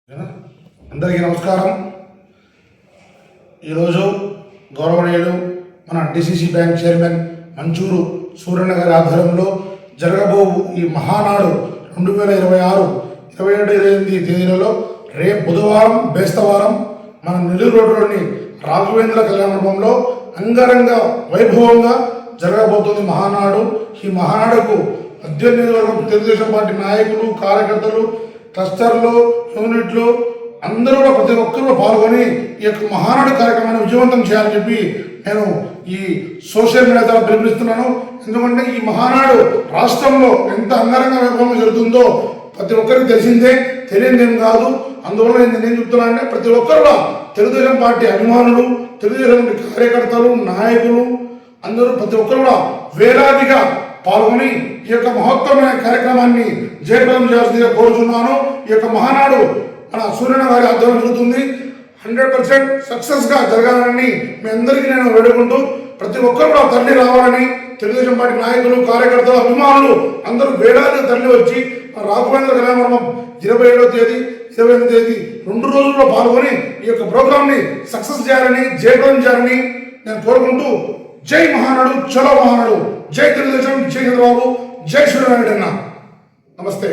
అందరికీ నమస్కారం. ఈరోజు గౌరవనీయులు మన డిసిసి బ్యాంక్ చైర్మన్ మంచూరు సూర్యన్న గారి ఆధ్వర్యంలో జరగబోవు ఈ మహానాడు 2026 27 28 తేదీలలో రేపు బుధవారం బేస్తవారం మన నెల్లూరు రోడ్డులోని రాఘవేంద్ర కళ్యాణ మండపంలో అంగరంగ వైభవంగా జరగబోతుంది మహానాడు. ఈ మహానాడుకు 18 వరకు తెలుగుదేశం పార్టీ నాయకులు, కార్యకర్తలు, క్లస్టర్లు, యూనిట్లు అందరూ కూడా ప్రతి ఒక్కరూ పాల్గొని ఈ యొక్క మహానాడు కార్యక్రమాన్ని విజయవంతం చేయాలని చెప్పి నేను ఈ సోషల్ మీడియా ద్వారా పిలుపునిస్తున్నాను. ఎందుకంటే ఈ మహానాడు రాష్ట్రంలో ఎంత అంగరంగ వైభవంగా జరుగుతుందో ప్రతి ఒక్కరికి తెలిసిందే, తెలియనిదేం కాదు. అందువల్ల నేను చెప్తున్నా అంటే ప్రతి ఒక్కరు కూడా తెలుగుదేశం పార్టీ అభిమానులు, తెలుగుదేశం కార్యకర్తలు, నాయకులు అందరూ ప్రతి ఒక్కరు కూడా వేలాదిగా పాల్గొని ఈ యొక్క మహోత్తరమైన కార్యక్రమాన్ని జయప్రదం చేయాల్సిందిగా కోరుచున్నాను. ఈ యొక్క మహానాడు మన సూర్యన్న గారి ఆధ్వర్యం జరుగుతుంది. 100% సక్సెస్గా జరగాలని మీ అందరికీ నేను వేడుకుంటూ ప్రతి ఒక్కరు కూడా తరలి రావాలని తెలుగుదేశం పార్టీ నాయకులు, కార్యకర్తలు, అభిమానులు అందరూ వేలాదిగా తరలి వచ్చి రాఘవేంద్ర కళ్యాణ మండపం 27వ తేదీ 28వ తేదీ 2 రోజుల్లో పాల్గొని ఈ యొక్క ప్రోగ్రామ్ని సక్సెస్ చేయాలని, జయప్రదం చేయాలని నేను కోరుకుంటూ జై మహానాడు, చలో మహానాడు, జై తెలుగుదేశం, జై చంద్రబాబు, జై సూర్యనారాయణ. నమస్తే.